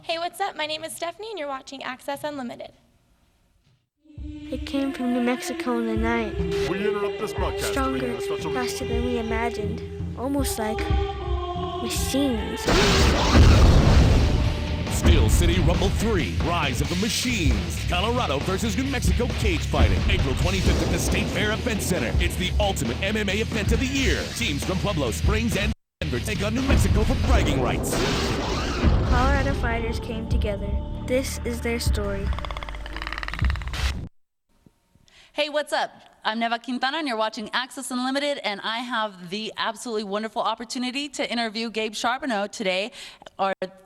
Hey, what's up? My name is Stephanie, and you're watching Access Unlimited. It came from New Mexico in the night. We interrupt this broadcast. Stronger, faster than we imagined. Almost like machines. Steel City Rumble 3, Rise of the Machines. Colorado versus New Mexico cage fighting. April 25th at the State Fair Event Center. It's the ultimate MMA event of the year. Teams from Pueblo, Springs, and Denver take on New Mexico for bragging rights. Colorado fighters came together. This is their story. Hey, what's up? I'm Neva Quintana, and you're watching Access Unlimited, and I have the absolutely wonderful opportunity to interview Gabe Charboneau today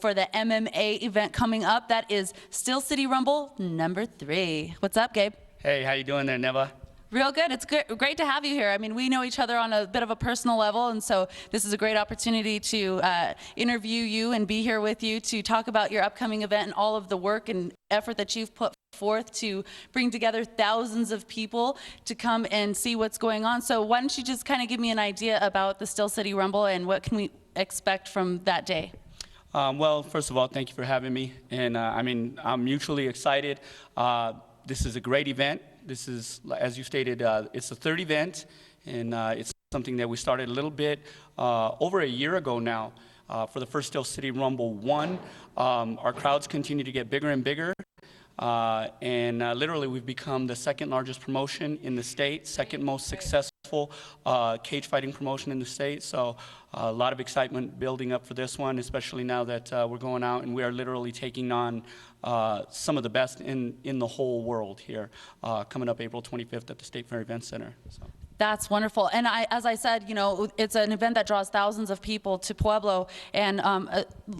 for the MMA event coming up. That is Steel City Rumble number 3. What's up, Gabe? Hey, how you doing there, Neva? Real good. It's great to have you here. I mean, we know each other on a bit of a personal level, and so this is a great opportunity to interview you and be here with you to talk about your upcoming event and all of the work and effort that you've put forth to bring together thousands of people to come and see what's going on. So why don't you just kind of give me an idea about the Steel City Rumble and what can we expect from that day? Well, first of all, thank you for having me. And I'm mutually excited. This is a great event. This is, as you stated, it's the third event, and it's something that we started a little bit over a year ago now for the first Steel City Rumble 1. Our crowds continue to get bigger and bigger, and literally we've become the second largest promotion in the state, second most successful cage fighting promotion in the state. So a lot of excitement building up for this one, especially now that we're going out and we are literally taking on some of the best in the whole world here, coming up April 25th at the State Fair Event Center. So. That's wonderful. And as I said, you know, it's an event that draws thousands of people to Pueblo, and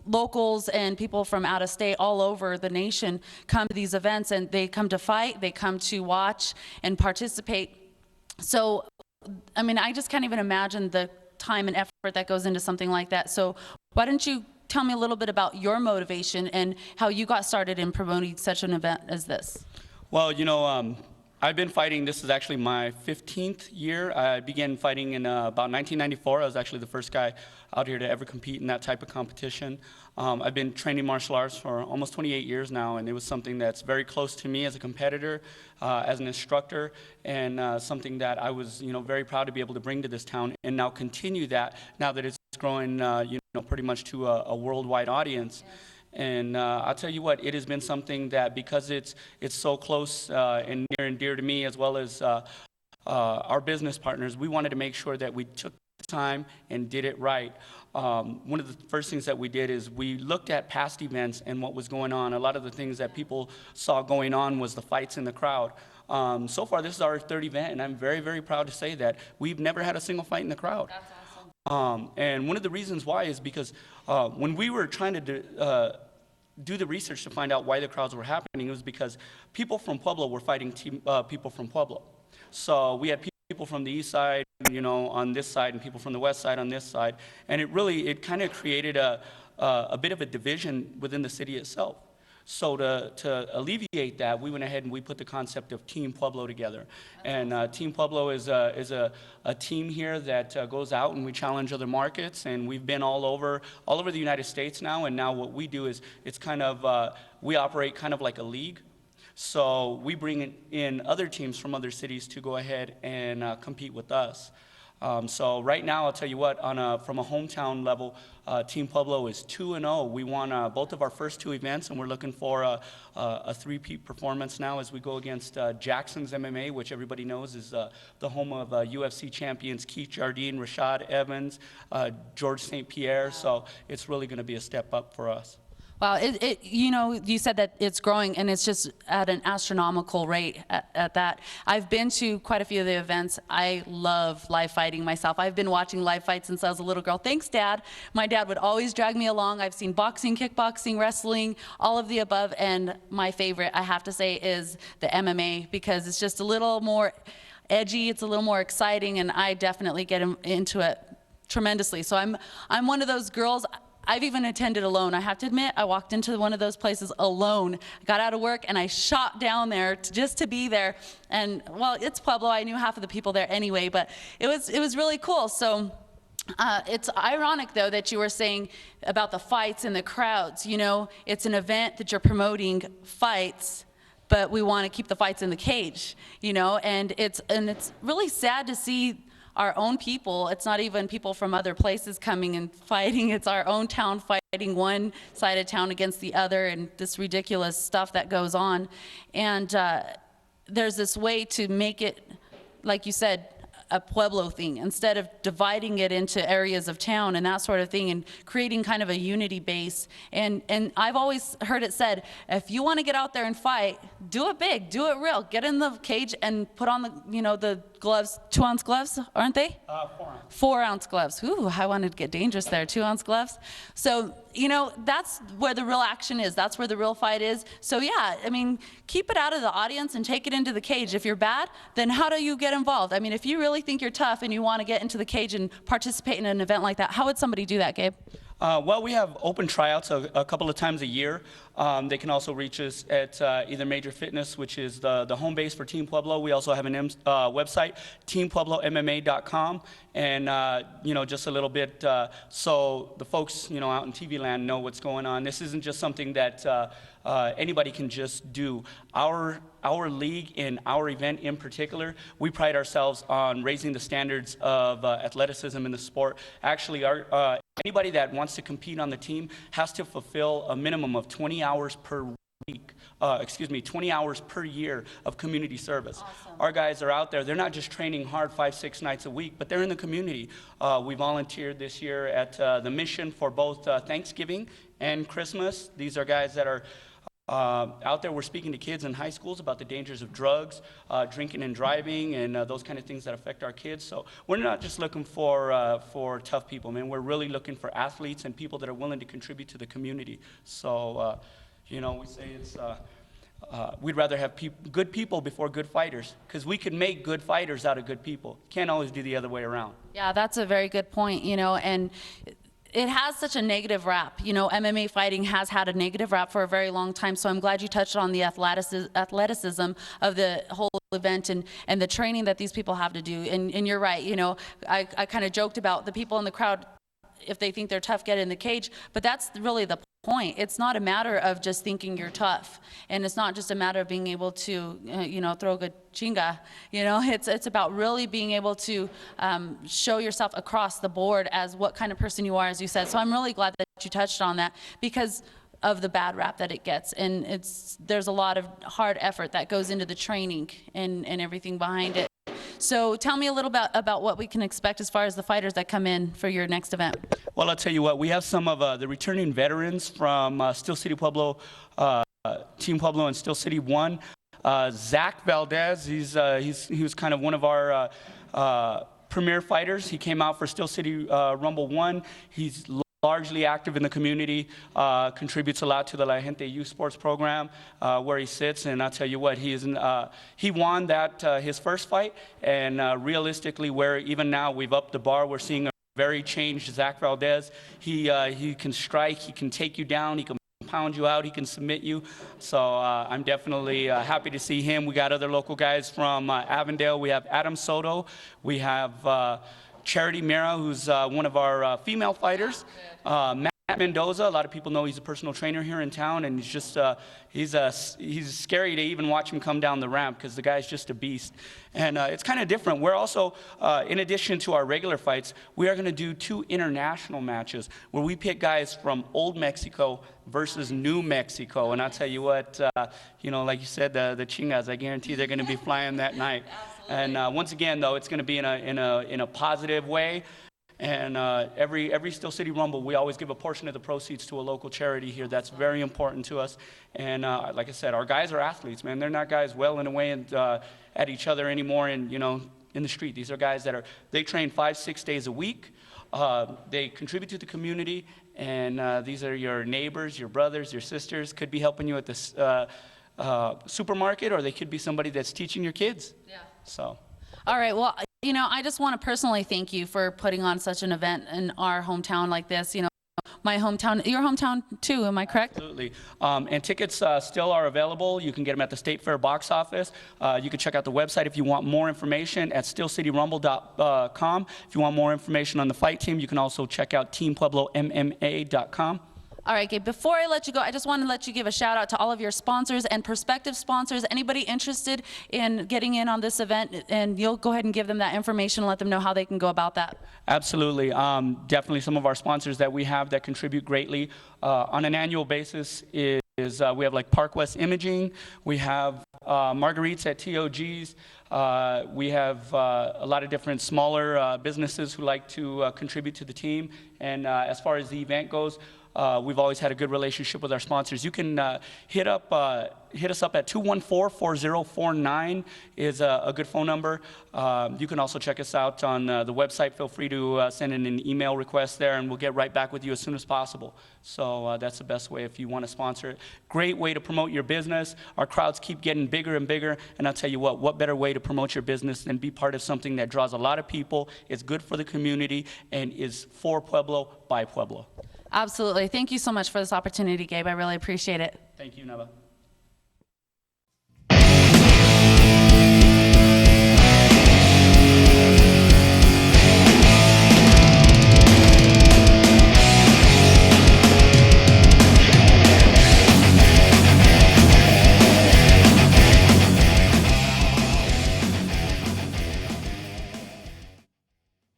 locals and people from out of state all over the nation come to these events, and they come to fight, they come to watch and participate. So, I mean, I just can't even imagine the time and effort that goes into something like that. So why don't you tell me a little bit about your motivation and how you got started in promoting such an event as this? Well, you know, I've been fighting. This is actually my 15th year. I began fighting in about 1994. I was actually the first guy out here to ever compete in that type of competition. I've been training martial arts for almost 28 years now, and it was something that's very close to me as a competitor, as an instructor, and something that I was, you know, very proud to be able to bring to this town and now continue that now that it's growing, you know, pretty much to a worldwide audience. And I'll tell you what, it has been something that, because it's so close and near and dear to me, as well as our business partners, we wanted to make sure that we took the time and did it right. One of the first things that we did is we looked at past events and what was going on. A lot of the things that people saw going on was the fights in the crowd. So far, this is our third event, and I'm very, very proud to say that we've never had a single fight in the crowd. That's awesome. And one of the reasons why is because when we were trying to do the research to find out why the crowds were happening, it was because people from Pueblo were fighting people from Pueblo. So we had people from the east side, you know, on this side, and people from the west side on this side. And it kind of created a bit of a division within the city itself. So to alleviate that, we went ahead and we put the concept of Team Pueblo together. And Team Pueblo is a team here that goes out and we challenge other markets, and we've been all over the United States now. And now what we do is it's kind of we operate kind of like a league. So we bring in other teams from other cities to go ahead and compete with us. So right now, I'll tell you what, from a hometown level, Team Pueblo is 2-0. We won both of our first 2 events, and we're looking for a three-peat performance now as we go against Jackson's MMA, which everybody knows is the home of UFC champions Keith Jardine, Rashad Evans, George St. Pierre. So it's really going to be a step up for us. Wow, you know, you said that it's growing, and it's just at an astronomical rate at that. I've been to quite a few of the events. I love live fighting myself. I've been watching live fights since I was a little girl. Thanks, Dad. My dad would always drag me along. I've seen boxing, kickboxing, wrestling, all of the above, and my favorite, I have to say, is the MMA, because it's just a little more edgy, it's a little more exciting, and I definitely get into it tremendously. So I'm one of those girls. I've even attended alone. I have to admit, I walked into one of those places alone. I got out of work and I shot down there just to be there. And well, it's Pueblo. I knew half of the people there anyway, but it was really cool. So It's ironic, though, that you were saying about the fights and the crowds. You know, it's an event that you're promoting fights, but we want to keep the fights in the cage, you know, and it's really sad to see our own people. It's not even people from other places coming and fighting. It's our own town fighting one side of town against the other, and this ridiculous stuff that goes on. And there's this way to make it, like you said, a Pueblo thing, instead of dividing it into areas of town and that sort of thing, and creating kind of a unity base. And I've always heard it said, if you want to get out there and fight, do it big, do it real. Get in the cage and put on the, you know, the gloves, 2-ounce gloves, aren't they? 4-ounce. 4-ounce gloves. Ooh, I wanted to get dangerous there. 2-ounce gloves. So, you know, that's where the real action is. That's where the real fight is. So yeah, I mean, keep it out of the audience and take it into the cage. If you're bad, then how do you get involved? I mean, if you really think you're tough and you want to get into the cage and participate in an event like that, how would somebody do that, Gabe? Well, we have open tryouts a couple of times a year. They can also reach us at either Major Fitness, which is the home base for Team Pueblo. We also have an website, teampueblomma.com, and you know, just a little bit so the folks, you know, out in TV land know what's going on. This isn't just something that anybody can just do. Our league and our event in particular, we pride ourselves on raising the standards of athleticism in the sport. Actually, anybody that wants to compete on the team has to fulfill a minimum of 20 hours per week, 20 hours per year of community service. Awesome. Our guys are out there. They're not just training hard 5-6 nights a week, but they're in the community. We volunteered this year at the Mission for both Thanksgiving and Christmas. These are guys that are out there. We're speaking to kids in high schools about the dangers of drugs, drinking and driving, and those kind of things that affect our kids. So we're not just looking for tough people, man. We're really looking for athletes and people that are willing to contribute to the community. So, you know, we say it's we'd rather have good people before good fighters, because we could make good fighters out of good people. Can't always do the other way around. Yeah, that's a very good point, you know, and it has such a negative rap. You know, MMA fighting has had a negative rap for a very long time, so I'm glad you touched on the athleticism of the whole event and the training that these people have to do. And you're right, you know, I kind of joked about the people in the crowd, if they think they're tough, get in the cage, but that's really the point. It's not a matter of just thinking you're tough, and it's not just a matter of being able to, you know, throw a good chinga. You know, it's about really being able to show yourself across the board as what kind of person you are, as you said. So I'm really glad that you touched on that, because of the bad rap that it gets, and there's a lot of hard effort that goes into the training and everything behind it. So tell me a little bit about what we can expect as far as the fighters that come in for your next event. Well, I'll tell you what, we have some of the returning veterans from Steel City Pueblo, Team Pueblo and Steel City 1. Zach Valdez, he was kind of one of our premier fighters. He came out for Steel City Rumble 1. He's largely active in the community, contributes a lot to the La Gente Youth Sports Program where he sits, and I'll tell you what, he won that his first fight, and realistically, where even now we've upped the bar, we're seeing a very changed Zach Valdez. He can strike, he can take you down, he can pound you out, he can submit you. So I'm definitely happy to see him. We got other local guys from Avondale. We have Adam Soto. We have Charity Mira, who's one of our female fighters. Matt Mendoza, a lot of people know he's a personal trainer here in town, and he's just he's scary to even watch him come down the ramp, because the guy's just a beast. And it's kind of different. We're also, in addition to our regular fights, we are going to do 2 international matches where we pick guys from Old Mexico versus New Mexico. And I'll tell you what, you know, like you said, the chingas, I guarantee they're going to be flying that night. And once again, though, it's going to be in a positive way. And every Steel City Rumble, we always give a portion of the proceeds to a local charity here. That's very important to us. And like I said, our guys are athletes, man. They're not guys wailing away and, at each other anymore, and you know, in the street. These are guys that they train 5-6 days a week. They contribute to the community, and these are your neighbors, your brothers, your sisters. Could be helping you at the supermarket, or they could be somebody that's teaching your kids. Yeah. So. All right. Well, you know, I just want to personally thank you for putting on such an event in our hometown like this. You know, my hometown, your hometown too, am I correct? Absolutely. And tickets still are available. You can get them at the State Fair box office. You can check out the website if you want more information at stillcityrumble.com. If you want more information on the fight team, you can also check out teampueblomma.com. All right, Gabe, before I let you go, I just want to let you give a shout out to all of your sponsors and prospective sponsors, anybody interested in getting in on this event, and you'll go ahead and give them that information and let them know how they can go about that. Absolutely. Definitely some of our sponsors that we have that contribute greatly on an annual basis is we have like Park West Imaging, we have Marguerite's at TOG's, we have a lot of different smaller businesses who like to contribute to the team, and as far as the event goes, we've always had a good relationship with our sponsors. You can hit us up at 214-4049 is a good phone number. You can also check us out on the website. Feel free to send in an email request there, and we'll get right back with you as soon as possible. So that's the best way if you want to sponsor it. Great way to promote your business. Our crowds keep getting bigger and bigger, and I'll tell you what better way to promote your business than be part of something that draws a lot of people, is good for the community, and is for Pueblo, by Pueblo. Absolutely. Thank you so much for this opportunity, Gabe. I really appreciate it. Thank you, Neva.